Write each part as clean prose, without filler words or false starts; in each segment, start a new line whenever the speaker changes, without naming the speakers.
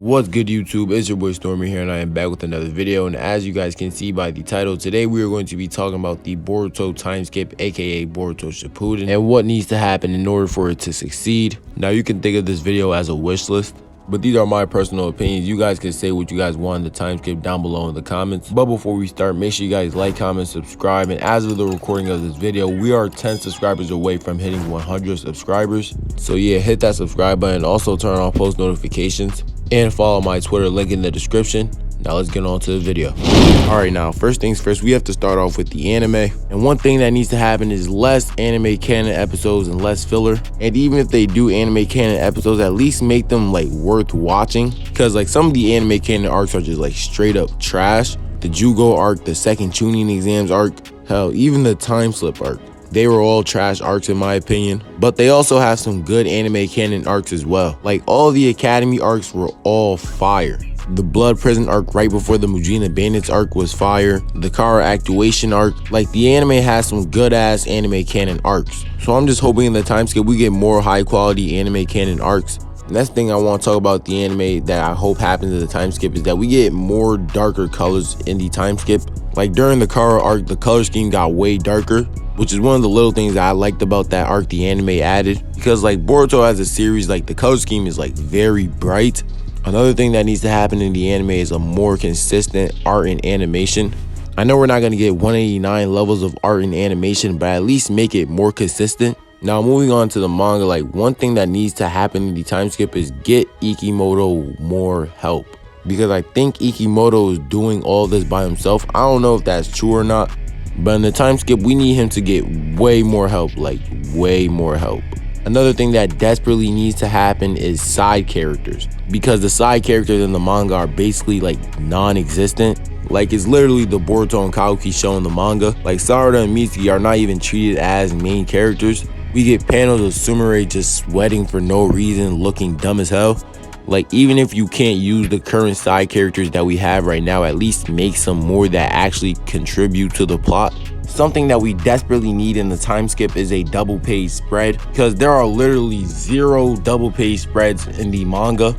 What's good, YouTube? It's your boy Stormy here, and I am back with another video. And as you guys can see by the title, today we are going to be talking about the Boruto time skip, aka Boruto Shippuden, and what needs to happen in order for it to succeed. Now, you can think of this video as a wish list, but these are my personal opinions. You guys can say what you guys want in the time skip down below in the comments. But before we start, make sure you guys like, comment, subscribe. And as of the recording of this video, we are 10 subscribers away from hitting 100 subscribers. So yeah, hit that subscribe button. Also turn on post notifications and follow my Twitter, link in the description. Now let's get on to the video. Alright, now first things first, we have to start off with the anime. And one thing that needs to happen is less anime canon episodes and less filler. And even if they do anime canon episodes, at least make them like worth watching. Because like some of the anime canon arcs are just like straight up trash. The Jugo arc, the second tuning exams arc, hell, even the time slip arc. They were all trash arcs in my opinion, but they also have some good anime canon arcs as well. Like all the Academy arcs were all fire. The Blood Prison arc right before the Mujina Bandits arc was fire. The Kara Actuation arc, like the anime has some good ass anime canon arcs. So I'm just hoping in the time skip we get more high quality anime canon arcs. Next thing I want to talk about the anime that I hope happens in the time skip is that we get more darker colors in the time skip. Like during the Kara arc, the color scheme got way darker, which is one of the little things that I liked about that arc the anime added. Because like Boruto as a series, like the color scheme is like very bright. Another thing that needs to happen in the anime is a more consistent art and animation. I know we're not going to get 189 levels of art and animation, but at least make it more consistent. Now moving on to the manga, like one thing that needs to happen in the time skip is get Ikimoto more help. Because I think Ikimoto is doing all this by himself. I don't know if that's true or not, but in the time skip we need him to get way more help, like way more help. Another thing that desperately needs to happen is side characters, because the side characters in the manga are basically like non-existent. Like it's literally the Boruto and Kaoki show in the manga. Like Sarada and Mitsuki are not even treated as main characters. We get panels of Sumire just sweating for no reason, looking dumb as hell. Like even if you can't use the current side characters that we have right now, at least make some more that actually contribute to the plot. Something that we desperately need in the time skip is a double page spread, because there are literally 0 double page spreads in the manga.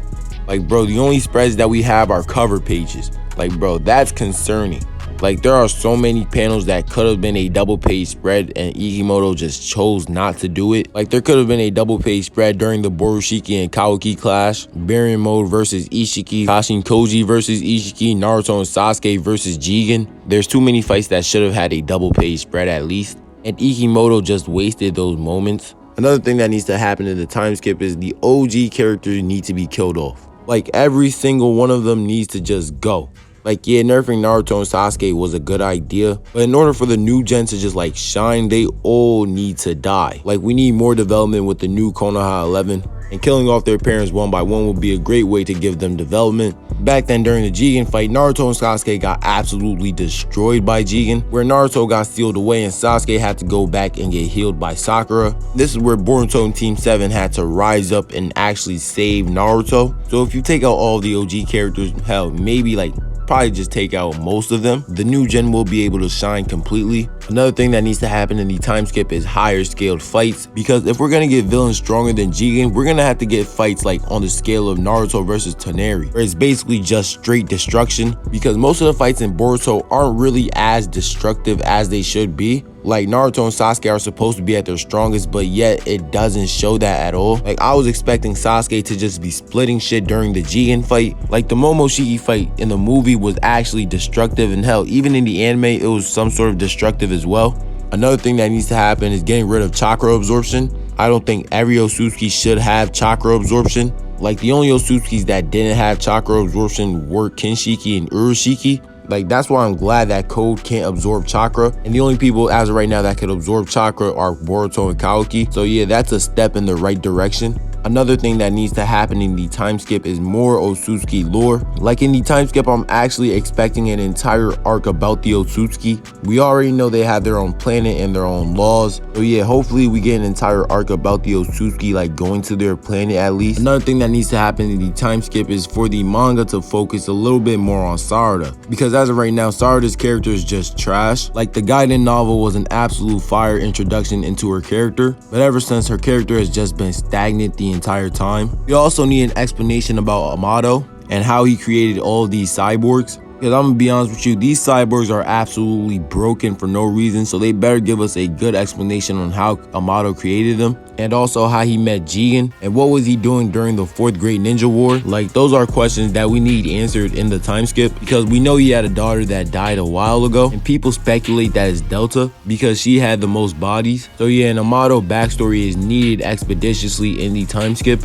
Like bro, the only spreads that we have are cover pages. Like bro, that's concerning. Like there are so many panels that could have been a double page spread and Ikimoto just chose not to do it. Like there could have been a double page spread during the Borushiki and Kaoki clash, Baryon Mode versus Ishiki, Kashin Koji versus Ishiki, Naruto and Sasuke versus Jigen. There's too many fights that should have had a double page spread at least, and Ikimoto just wasted those moments. Another thing that needs to happen in the time skip is the OG characters need to be killed off. Like every single one of them needs to just go. Like yeah, nerfing Naruto and Sasuke was a good idea, but in order for the new gen to just like shine, they all need to die. Like we need more development with the new Konoha 11, and killing off their parents one by one would be a great way to give them development. Back then during the Jigen fight, Naruto and Sasuke got absolutely destroyed by Jigen, where Naruto got sealed away and Sasuke had to go back and get healed by Sakura. This is where Boruto and Team 7 had to rise up and actually save Naruto. So if you take out all the OG characters, hell, maybe like probably just take out most of them, the new gen will be able to shine completely. Another thing that needs to happen in the time skip is higher scaled fights, because if we're gonna get villains stronger than Jigen, we're gonna have to get fights like on the scale of Naruto versus Toneri, where it's basically just straight destruction, because most of the fights in Boruto aren't really as destructive as they should be. Like Naruto and Sasuke are supposed to be at their strongest, but yet it doesn't show that at all. Like I was expecting Sasuke to just be splitting shit during the Jigen fight. Like the Momoshiki fight in the movie was actually destructive, and hell, even in the anime it was some sort of destructive as well. Another thing that needs to happen is getting rid of chakra absorption. I don't think every Otsutsuki should have chakra absorption. Like the only Otsutskis that didn't have chakra absorption were Kinshiki and Uroshiki. Like that's why I'm glad that Code can't absorb chakra, and the only people as of right now that could absorb chakra are Boruto and Kaoki. So yeah, that's a step in the right direction. Another thing that needs to happen in the time skip is more Otsutsuki lore. Like in the time skip, I'm actually expecting an entire arc about the Otsutsuki. We already know they have their own planet and their own laws. So yeah, hopefully we get an entire arc about the Otsutsuki, like going to their planet at least. Another thing that needs to happen in the time skip is for the manga to focus a little bit more on Sarada. Because as of right now, Sarada's character is just trash. Like the Gaiden novel was an absolute fire introduction into her character, but ever since, her character has just been stagnant the entire time. We also need an explanation about Amato. and how he created all these cyborgs. Because I'm gonna be honest with you, these cyborgs are absolutely broken for no reason, so they better give us a good explanation on how Amato created them, and also how he met Jigen, and what was he doing during the 4th Great Ninja War. Like, those are questions that we need answered in the time skip, because we know he had a daughter that died a while ago, and people speculate that it's Delta because she had the most bodies. So yeah, an Amato backstory is needed expeditiously in the time skip.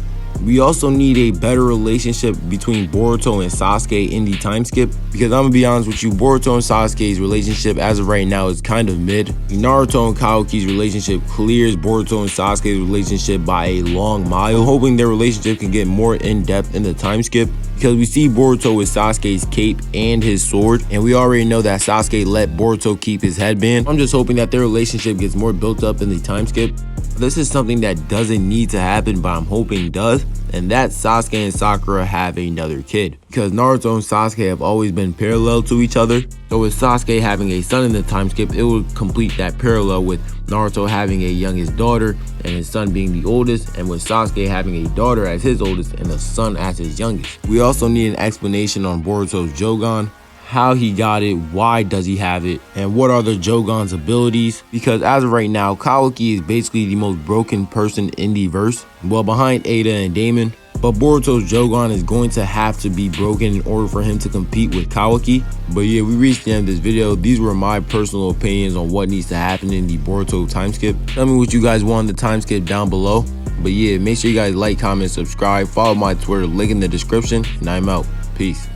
We also need a better relationship between Boruto and Sasuke in the time skip, because I'm gonna be honest with you, Boruto and Sasuke's relationship as of right now is kind of mid. Naruto and Kawaki's relationship clears Boruto and Sasuke's relationship by a long mile. I'm hoping their relationship can get more in depth in the time skip, because we see Boruto with Sasuke's cape and his sword, and we already know that Sasuke let Boruto keep his headband. I'm just hoping that their relationship gets more built up in the time skip. This is something that doesn't need to happen, but I'm hoping does, and that Sasuke and Sakura have another kid, because Naruto and Sasuke have always been parallel to each other. So with Sasuke having a son in the time skip, it will complete that parallel with Naruto having a youngest daughter and his son being the oldest, and with Sasuke having a daughter as his oldest and a son as his youngest. We also need an explanation on Boruto's Jogan, how he got it, why does he have it, and what are the Jogan's abilities, because as of right now, Kawaki is basically the most broken person in the verse, well, behind Ada and Damon. But Boruto's Jogan is going to have to be broken in order for him to compete with Kawaki. But yeah, we reached the end of this video. These were my personal opinions on what needs to happen in the Boruto time skip. Tell me what you guys want in the time skip down below. But yeah, make sure you guys like, comment, subscribe, follow my Twitter, link in the description, and I'm out. Peace.